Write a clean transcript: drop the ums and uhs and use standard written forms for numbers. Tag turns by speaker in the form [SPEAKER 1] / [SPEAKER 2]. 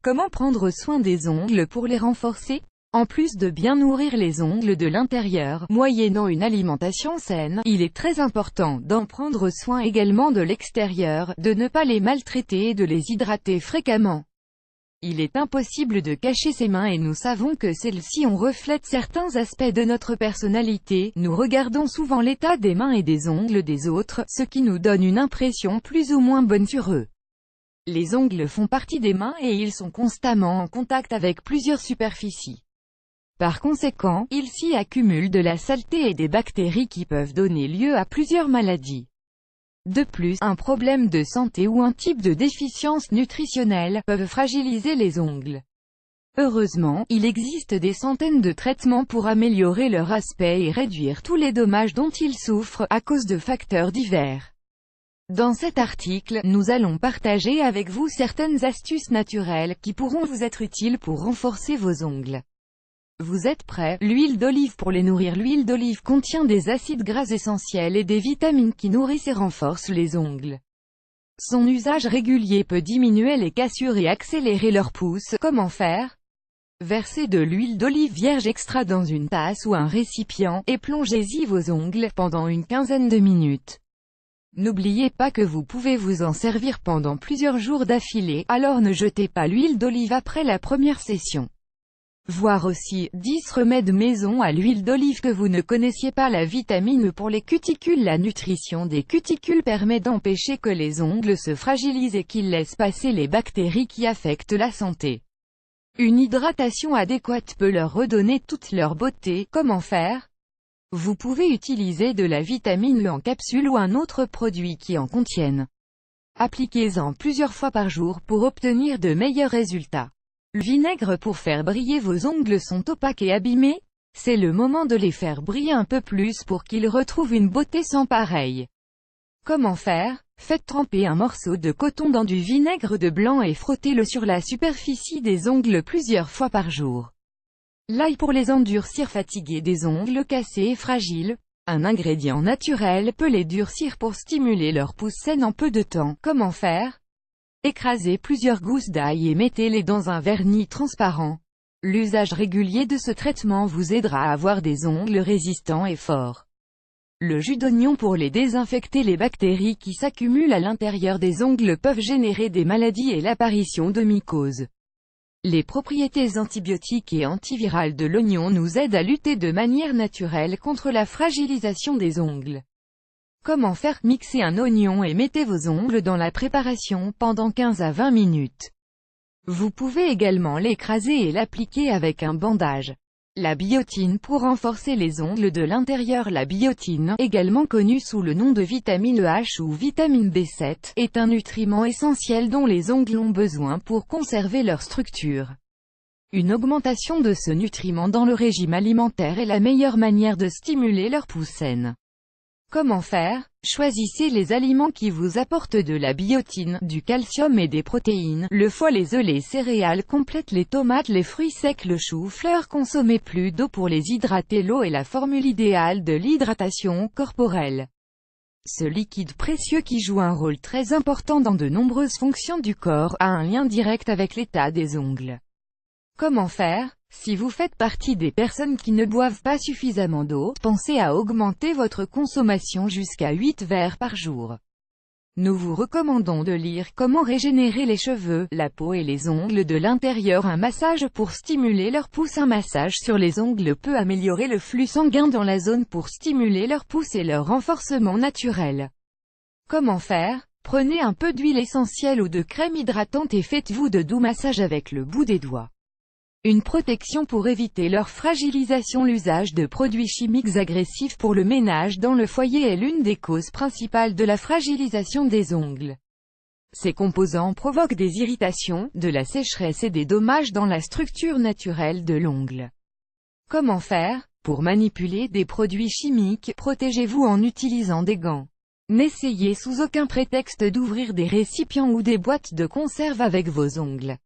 [SPEAKER 1] Comment prendre soin des ongles pour les renforcer? En plus de bien nourrir les ongles de l'intérieur, moyennant une alimentation saine, il est très important d'en prendre soin également de l'extérieur, de ne pas les maltraiter et de les hydrater fréquemment. Il est impossible de cacher ses mains et nous savons que celles-ci reflètent certains aspects de notre personnalité. Nous regardons souvent l'état des mains et des ongles des autres, ce qui nous donne une impression plus ou moins bonne sur eux. Les ongles font partie des mains et ils sont constamment en contact avec plusieurs superficies. Par conséquent, ils s'y accumulent de la saleté et des bactéries qui peuvent donner lieu à plusieurs maladies. De plus, un problème de santé ou un type de déficience nutritionnelle peuvent fragiliser les ongles. Heureusement, il existe des centaines de traitements pour améliorer leur aspect et réduire tous les dommages dont ils souffrent, à cause de facteurs divers. Dans cet article, nous allons partager avec vous certaines astuces naturelles qui pourront vous être utiles pour renforcer vos ongles. Vous êtes prêts? L'huile d'olive pour les nourrir. L'huile d'olive contient des acides gras essentiels et des vitamines qui nourrissent et renforcent les ongles. Son usage régulier peut diminuer les cassures et accélérer leur pousse. Comment faire? Versez de l'huile d'olive vierge extra dans une tasse ou un récipient, et plongez-y vos ongles pendant une quinzaine de minutes. N'oubliez pas que vous pouvez vous en servir pendant plusieurs jours d'affilée, alors ne jetez pas l'huile d'olive après la première session. Voir aussi, 10 remèdes maison à l'huile d'olive que vous ne connaissiez pas. La vitamine E pour les cuticules. La nutrition des cuticules permet d'empêcher que les ongles se fragilisent et qu'ils laissent passer les bactéries qui affectent la santé. Une hydratation adéquate peut leur redonner toute leur beauté. Comment faire? Vous pouvez utiliser de la vitamine E en capsule ou un autre produit qui en contienne. Appliquez-en plusieurs fois par jour pour obtenir de meilleurs résultats. Le vinaigre pour faire briller vos ongles sont opaques et abîmés? C'est le moment de les faire briller un peu plus pour qu'ils retrouvent une beauté sans pareille. Comment faire? Faites tremper un morceau de coton dans du vinaigre de blanc et frottez-le sur la superficie des ongles plusieurs fois par jour. L'ail pour les endurcir. Fatigués des ongles cassés et fragiles, un ingrédient naturel peut les durcir pour stimuler leur pousse saine en peu de temps. Comment faire? Écrasez plusieurs gousses d'ail et mettez-les dans un vernis transparent. L'usage régulier de ce traitement vous aidera à avoir des ongles résistants et forts. Le jus d'oignon pour les désinfecter. Les bactéries qui s'accumulent à l'intérieur des ongles peuvent générer des maladies et l'apparition de mycoses. Les propriétés antibiotiques et antivirales de l'oignon nous aident à lutter de manière naturelle contre la fragilisation des ongles. Comment faire? Mixez un oignon et mettez vos ongles dans la préparation pendant 15 à 20 minutes. Vous pouvez également l'écraser et l'appliquer avec un bandage. La biotine pour renforcer les ongles de l'intérieur. La biotine, également connue sous le nom de vitamine E ou vitamine B7, est un nutriment essentiel dont les ongles ont besoin pour conserver leur structure. Une augmentation de ce nutriment dans le régime alimentaire est la meilleure manière de stimuler leur pousse saine. Comment faire? Choisissez les aliments qui vous apportent de la biotine, du calcium et des protéines. Le foie, les œufs, les céréales complètes, les tomates, les fruits secs, le chou-fleur. Consommez plus d'eau pour les hydrater. L'eau est la formule idéale de l'hydratation corporelle. Ce liquide précieux qui joue un rôle très important dans de nombreuses fonctions du corps, a un lien direct avec l'état des ongles. Comment faire? Si vous faites partie des personnes qui ne boivent pas suffisamment d'eau, pensez à augmenter votre consommation jusqu'à 8 verres par jour. Nous vous recommandons de lire Comment régénérer les cheveux, la peau et les ongles de l'intérieur. Un massage pour stimuler leur pousse. Un massage sur les ongles peut améliorer le flux sanguin dans la zone pour stimuler leur pousse et leur renforcement naturel. Comment faire? Prenez un peu d'huile essentielle ou de crème hydratante et faites-vous de doux massages avec le bout des doigts. Une protection pour éviter leur fragilisation. L'usage de produits chimiques agressifs pour le ménage dans le foyer est l'une des causes principales de la fragilisation des ongles. Ces composants provoquent des irritations, de la sécheresse et des dommages dans la structure naturelle de l'ongle. Comment faire? Pour manipuler des produits chimiques, protégez-vous en utilisant des gants. N'essayez sous aucun prétexte d'ouvrir des récipients ou des boîtes de conserve avec vos ongles.